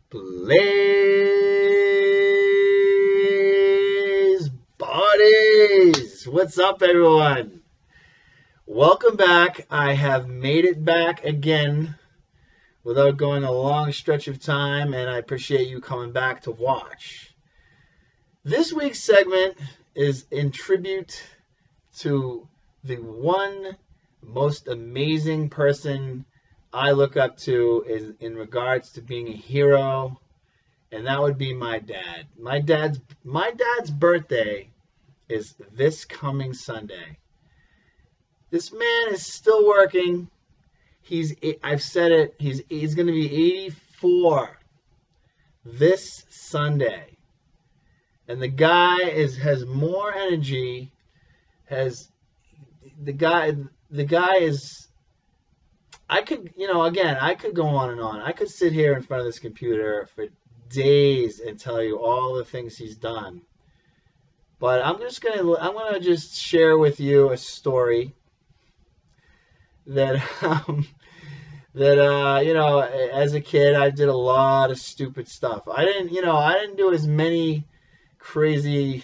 Blazebodyz! What's up, everyone? Welcome back. I have made it back again without going a long stretch of time, and I appreciate you coming back to watch. This week's segment is in tribute to the one most amazing person I look up to in regards to being a hero, and that would be my dad. My dad's birthday is this coming Sunday. This man is still working. I've said it, he's going to be 84 this Sunday. And the guy has more energy, the guy is, I could go on and on. I could sit here in front of this computer for days and tell you all the things he's done. But I'm gonna just share with you a story that as a kid I did a lot of stupid stuff. I didn't do as many crazy,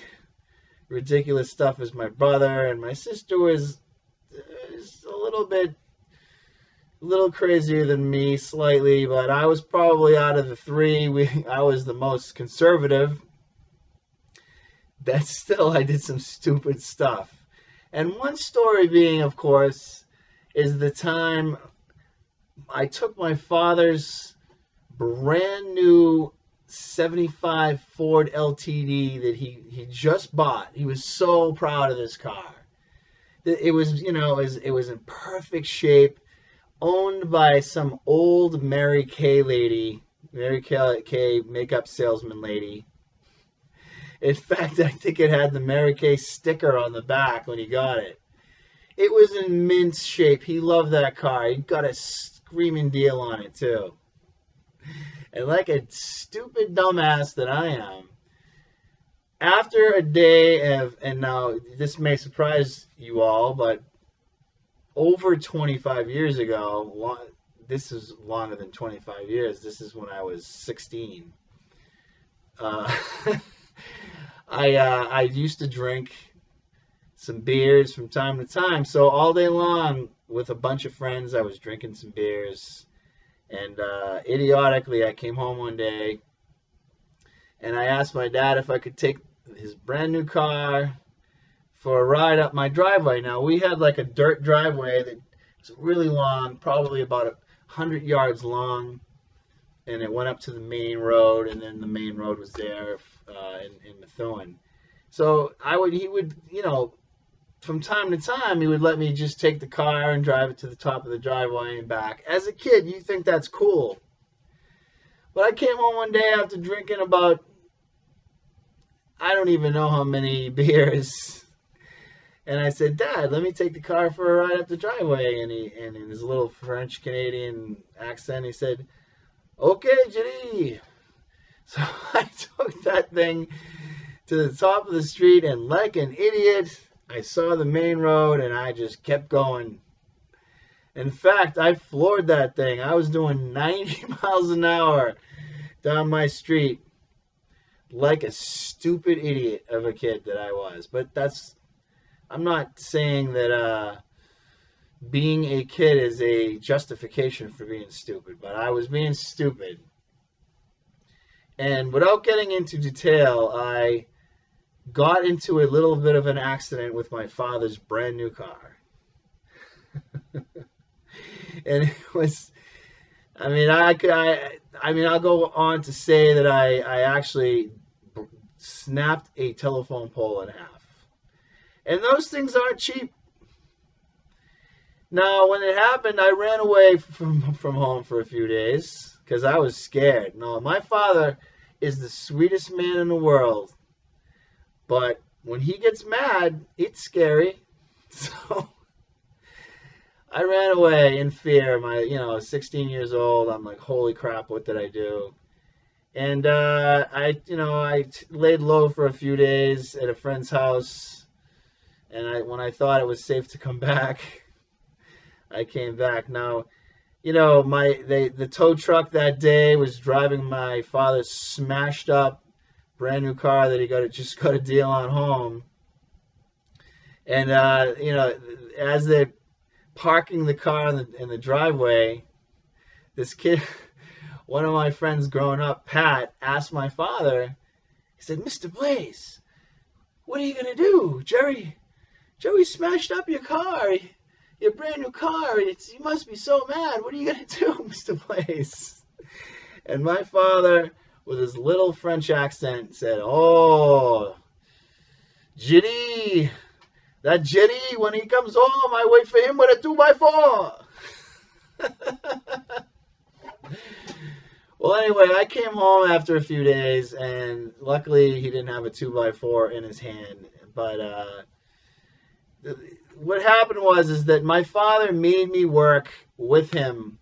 ridiculous stuff as my brother, and my sister was a little crazier than me slightly, but I was probably out of the three, I was the most conservative. That still, I did some stupid stuff. And one story being, of course, is the time I took my father's brand new 75 Ford LTD that he just bought. He was so proud of this car. It was in perfect shape, owned by some old Mary Kay makeup salesman lady. In fact, I think it had the Mary Kay sticker on the back when he got it. It was in mint shape. He loved that car. He got a screaming deal on it, too. And like a stupid dumbass that I am, after a day of, and now this may surprise you all, but over 25 years ago, this is longer than 25 years, this is when I was 16, I used to drink some beers from time to time. So all day long with a bunch of friends, I was drinking some beers. And idiotically, I came home one day and I asked my dad if I could take his brand new car for a ride up my driveway. Now, we had like a dirt driveway that was really long, probably about 100 yards long. And it went up to the main road, and then the main road was there in Methuen. So he would, from time to time, he would let me just take the car and drive it to the top of the driveway and back. As a kid, you think that's cool. But I came home one day after drinking about, I don't even know how many beers. And I said, Dad, let me take the car for a ride up the driveway. And in his little French-Canadian accent, he said, okay, Judy. So I took that thing to the top of the street, and like an idiot, I saw the main road, and I just kept going. In fact, I floored that thing. I was doing 90 miles an hour down my street like a stupid idiot of a kid that I was. But I'm not saying that being a kid is a justification for being stupid, but I was being stupid. And without getting into detail, I got into a little bit of an accident with my father's brand new car. And it was, I'll go on to say that I actually snapped a telephone pole in half. And those things aren't cheap. Now, when it happened, I ran away from home for a few days because I was scared. No, my father is the sweetest man in the world, but when he gets mad, it's scary. So I ran away in fear. 16 years old. I'm like, holy crap, what did I do? And I laid low for a few days at a friend's house. And when I thought it was safe to come back, I came back. Now, the tow truck that day was driving my father's smashed up brand new car that he just got a deal on home. And as they're parking the car in the driveway, this kid, one of my friends growing up, Pat, asked my father. He said, "Mr. Blaze, what are you gonna do? Jerry smashed up your car, your brand new car. You must be so mad. What are you gonna do, Mr. Blaze?" And my father, with his little French accent, said, "Oh, Jitty, that Jitty, when he comes home, I wait for him with a 2x4. Well, anyway, I came home after a few days, and luckily he didn't have a 2x4 in his hand. But what happened is that my father made me work with him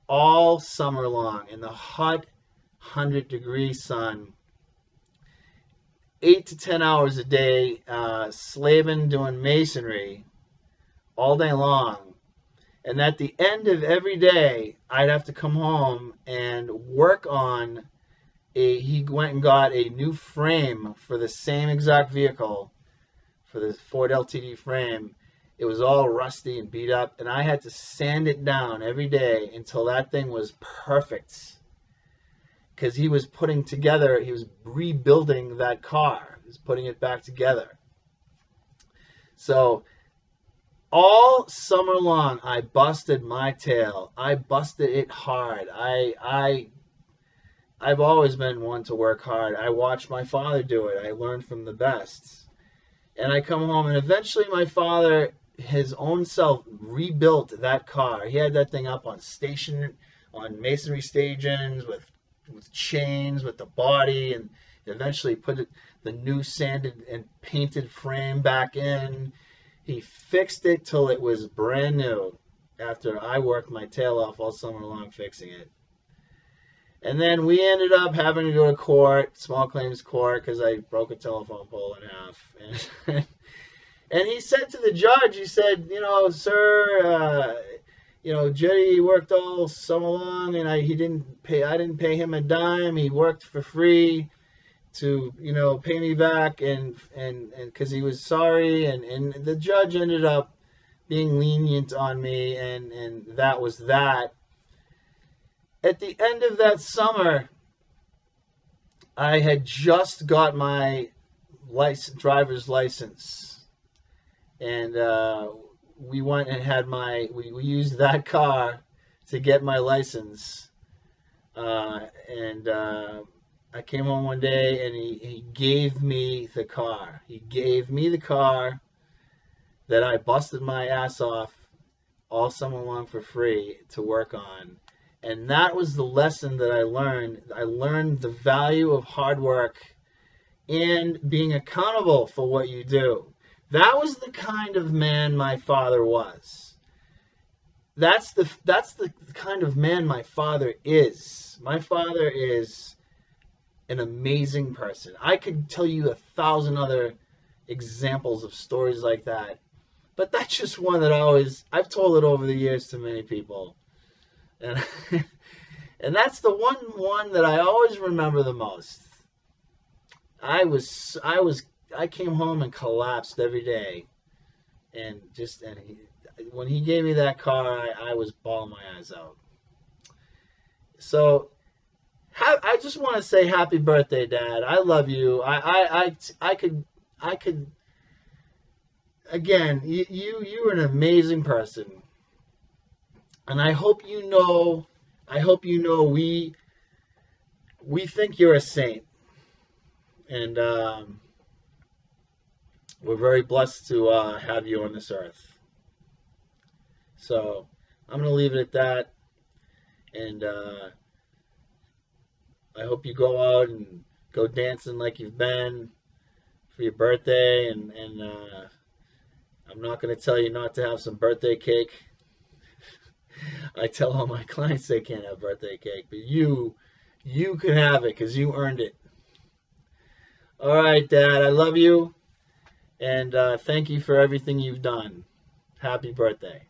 all summer long in the hot 100-degree sun, 8 to 10 hours a day, slaving, doing masonry all day long. And at the end of every day, I'd have to come home and work on he went and got a new frame for the same exact vehicle, for the Ford LTD frame. It was all rusty and beat up, and I had to sand it down every day until that thing was perfect. Because he was rebuilding that car. He was putting it back together. So all summer long, I busted my tail. I busted it hard. I've always been one to work hard. I watched my father do it. I learned from the best. And I come home, and eventually my father, his own self, rebuilt that car. He had that thing up on masonry stations with chains, with the body, and eventually put the new sanded and painted frame back in. He fixed it till it was brand new after I worked my tail off all summer long fixing it. And then we ended up having to go to court, small claims court, because I broke a telephone pole in half. And he said to the judge, he said, "Sir, Jetty worked all summer long, and I didn't pay him a dime. He worked for free to pay me back, and because he was sorry." And the judge ended up being lenient on me, and that was that. At the end of that summer, I had just got my driver's license, and we went and had we used that car to get my license, and I came home one day, and he gave me the car. He gave me the car that I busted my ass off all summer long for free to work on. And that was the lesson that I learned. I learned the value of hard work and being accountable for what you do. That was the kind of man my father was. That's the kind of man my father is. My father is an amazing person. I could tell you 1,000 other examples of stories like that, but that's just one that I've told it over the years to many people, and and that's the one that I always remember the most. I came home and collapsed every day, and when he gave me that car, I was bawling my eyes out. So I just want to say happy birthday, Dad. I love you. I could again, you're an amazing person, and I hope you know we think you're a saint, and we're very blessed to have you on this earth. So I'm gonna leave it at that, and I hope you go out and go dancing like you've been for your birthday, and I'm not going to tell you not to have some birthday cake. I tell all my clients they can't have birthday cake, but you can have it because you earned it. All right, Dad, I love you, and thank you for everything you've done. Happy birthday.